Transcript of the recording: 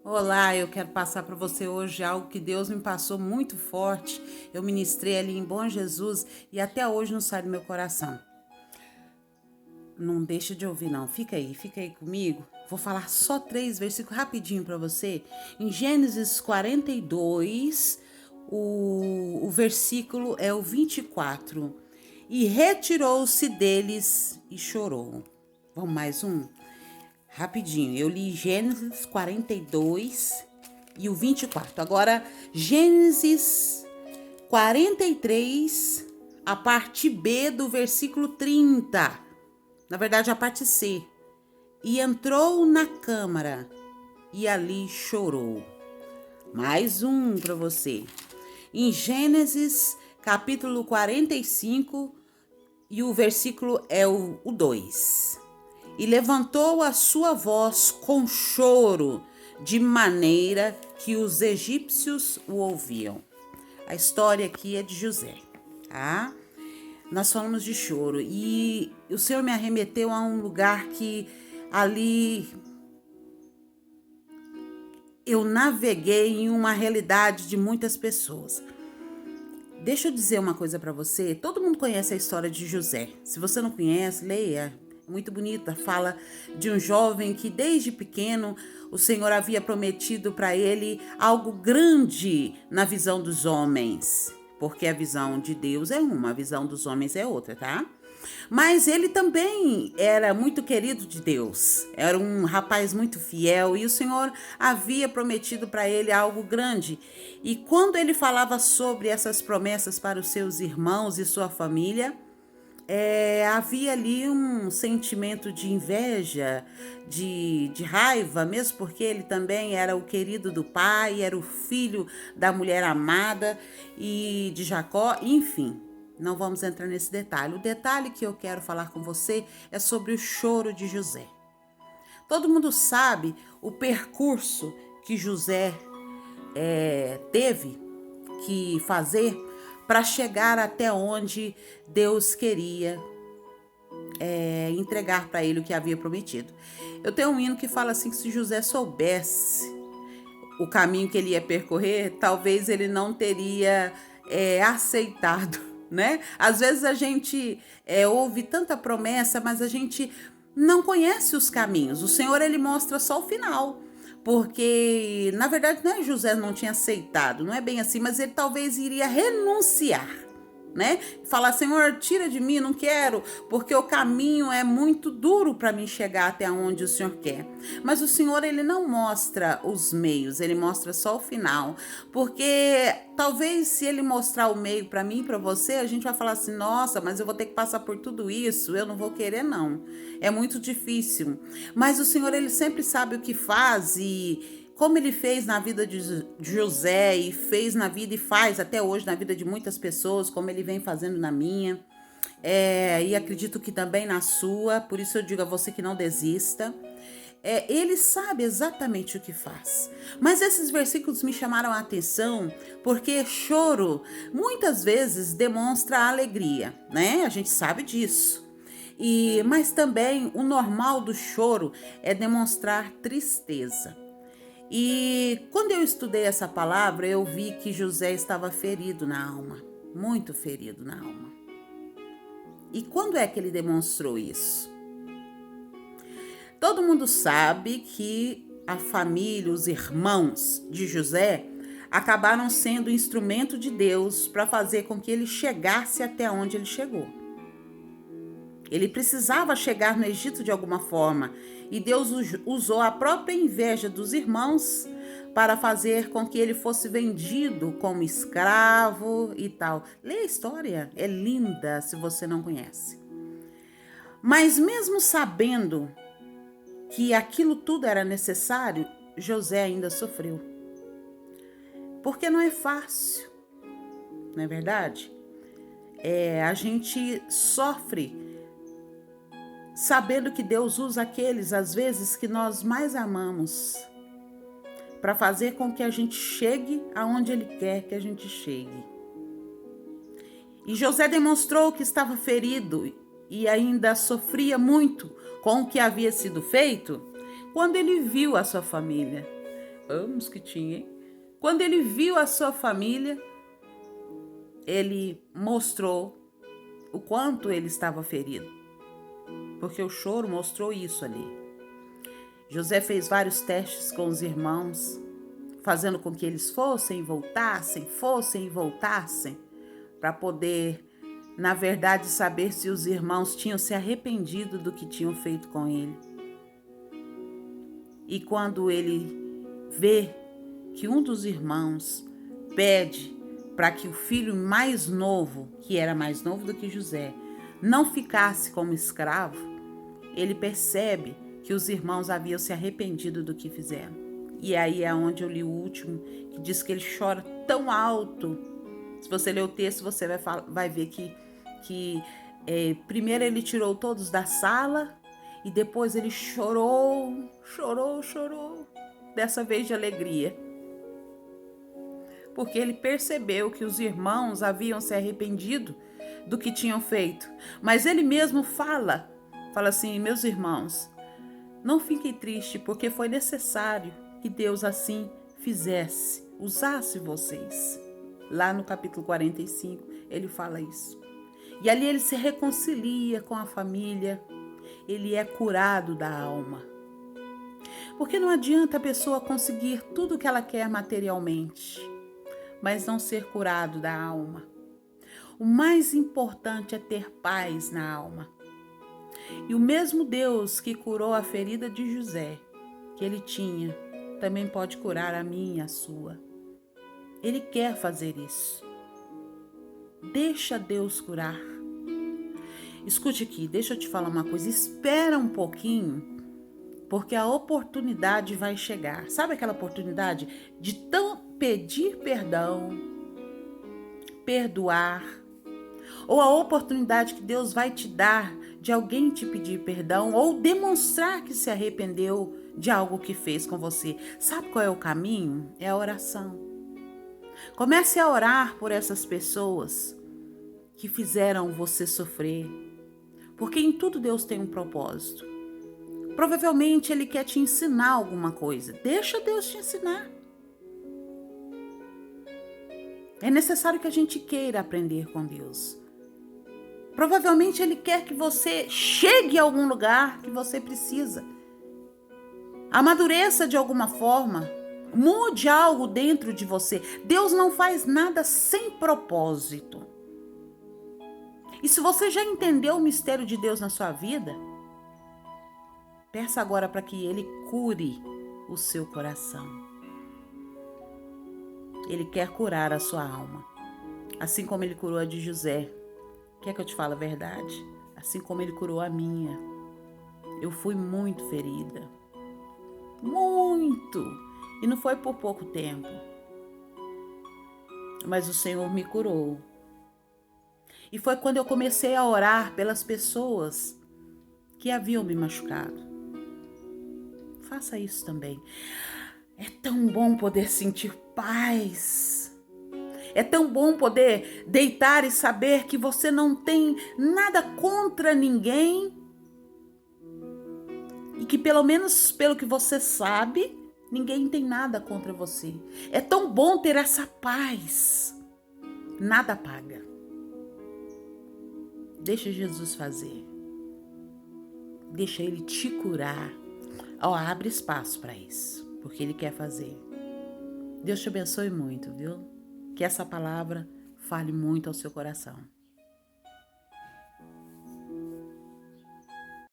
Olá, eu quero passar para você hoje algo que Deus me passou muito forte. Eu ministrei ali em Bom Jesus e até hoje não sai do meu coração. Não deixa de ouvir, não. Fica aí comigo. Vou falar só 3 versículos rapidinho para você. Em Gênesis 42, o versículo é o 24. E retirou-se deles e chorou. Vamos mais um? Rapidinho, eu li Gênesis 42 e o 24. Agora, Gênesis 43, a parte B do versículo 30. Na verdade, a parte C. E entrou na câmara e ali chorou. Mais um para você. Em Gênesis capítulo 45 e o versículo é o 2. E levantou a sua voz com choro, de maneira que os egípcios o ouviam. A história aqui é de José, tá? Nós falamos de choro e o Senhor me arremeteu a um lugar que ali eu naveguei em uma realidade de muitas pessoas. Deixa eu dizer uma coisa para você. Todo mundo conhece a história de José. Se você não conhece, leia. É muito bonita. Fala de um jovem que desde pequeno o Senhor havia prometido para ele algo grande na visão dos homens. Porque a visão de Deus é uma, a visão dos homens é outra, tá? Mas ele também era muito querido de Deus, era um rapaz muito fiel e o Senhor havia prometido para ele algo grande. E quando ele falava sobre essas promessas para os seus irmãos e sua família, havia ali um sentimento de inveja, de raiva, mesmo porque ele também era o querido do pai, era o filho da mulher amada e de Jacó, enfim. Não vamos entrar nesse detalhe. O detalhe que eu quero falar com você é sobre o choro de José. Todo mundo sabe o percurso que José teve que fazer para chegar até onde Deus queria entregar para ele o que havia prometido. Eu tenho um hino que fala assim que se José soubesse o caminho que ele ia percorrer, talvez ele não teria aceitado, né? Às vezes a gente ouve tanta promessa, mas a gente não conhece os caminhos. O Senhor, ele mostra só o final. Porque, na verdade, não é José não tinha aceitado, não é bem assim, mas ele talvez iria renunciar, né? Falar, Senhor, tira de mim, não quero, porque o caminho é muito duro para mim chegar até onde o Senhor quer. Mas o Senhor, ele não mostra os meios, ele mostra só o final, porque talvez se ele mostrar o meio para mim e para você, a gente vai falar assim, nossa, mas eu vou ter que passar por tudo isso, eu não vou querer não. É muito difícil. Mas o Senhor, ele sempre sabe o que faz e como ele fez na vida de José e fez na vida e faz até hoje na vida de muitas pessoas, como ele vem fazendo na minha, e acredito que também na sua, por isso eu digo a você que não desista. Ele sabe exatamente o que faz. Mas esses versículos me chamaram a atenção porque choro muitas vezes demonstra alegria, né? A gente sabe disso. Mas também o normal do choro é demonstrar tristeza. E quando eu estudei essa palavra, eu vi que José estava ferido na alma, muito ferido na alma. E quando é que ele demonstrou isso? Todo mundo sabe que a família, os irmãos de José, acabaram sendo instrumento de Deus para fazer com que ele chegasse até onde ele chegou. Ele precisava chegar no Egito de alguma forma e Deus usou a própria inveja dos irmãos para fazer com que ele fosse vendido como escravo e tal. Lê a história, é linda se você não conhece. Mas mesmo sabendo que aquilo tudo era necessário, José ainda sofreu. Porque não é fácil, não é verdade? A gente sofre sabendo que Deus usa aqueles, às vezes, que nós mais amamos, para fazer com que a gente chegue aonde Ele quer que a gente chegue. E José demonstrou que estava ferido e ainda sofria muito com o que havia sido feito quando ele viu a sua família. anos que tinha, hein? Quando ele viu a sua família, ele mostrou o quanto ele estava ferido, porque o choro mostrou isso ali. José fez vários testes com os irmãos, fazendo com que eles fossem e voltassem, para poder, na verdade, saber se os irmãos tinham se arrependido do que tinham feito com ele. E quando ele vê que um dos irmãos pede para que o filho mais novo, que era mais novo do que José, não ficasse como escravo, ele percebe que os irmãos haviam se arrependido do que fizeram. E aí é onde eu li o último, que diz que ele chora tão alto. Se você ler o texto, você vai ver que primeiro ele tirou todos da sala e depois ele chorou. Dessa vez de alegria. Porque ele percebeu que os irmãos haviam se arrependido do que tinham feito. Mas ele mesmo fala assim: meus irmãos, não fiquem tristes, porque foi necessário que Deus assim fizesse, usasse vocês. Lá no capítulo 45, ele fala isso. E ali ele se reconcilia com a família, ele é curado da alma. Porque não adianta a pessoa conseguir tudo o que ela quer materialmente, mas não ser curado da alma. O mais importante é ter paz na alma. E o mesmo Deus que curou a ferida de José, que ele tinha, também pode curar a minha e a sua. Ele quer fazer isso. Deixa Deus curar. Escute aqui, deixa eu te falar uma coisa. Espera um pouquinho, porque a oportunidade vai chegar. Sabe aquela oportunidade de pedir perdão, perdoar, ou a oportunidade que Deus vai te dar de alguém te pedir perdão ou demonstrar que se arrependeu de algo que fez com você. Sabe qual é o caminho? É a oração. Comece a orar por essas pessoas que fizeram você sofrer, porque em tudo Deus tem um propósito. Provavelmente Ele quer te ensinar alguma coisa. Deixa Deus te ensinar. É necessário que a gente queira aprender com Deus. Provavelmente Ele quer que você chegue a algum lugar que você precisa. Amadureça de alguma forma. Mude algo dentro de você. Deus não faz nada sem propósito. E se você já entendeu o mistério de Deus na sua vida, peça agora para que Ele cure o seu coração. Ele quer curar a sua alma. Assim como Ele curou a de José. Quer que eu te fale a verdade? Assim como Ele curou a minha. Eu fui muito ferida. Muito! E não foi por pouco tempo. Mas o Senhor me curou. E foi quando eu comecei a orar pelas pessoas que haviam me machucado. Faça isso também. É tão bom poder sentir paz. É tão bom poder deitar e saber que você não tem nada contra ninguém. E que pelo menos pelo que você sabe, ninguém tem nada contra você. É tão bom ter essa paz. Nada paga. Deixa Jesus fazer. Deixa Ele te curar. Abre espaço para isso, porque Ele quer fazer. Deus te abençoe muito, viu? Que essa palavra fale muito ao seu coração.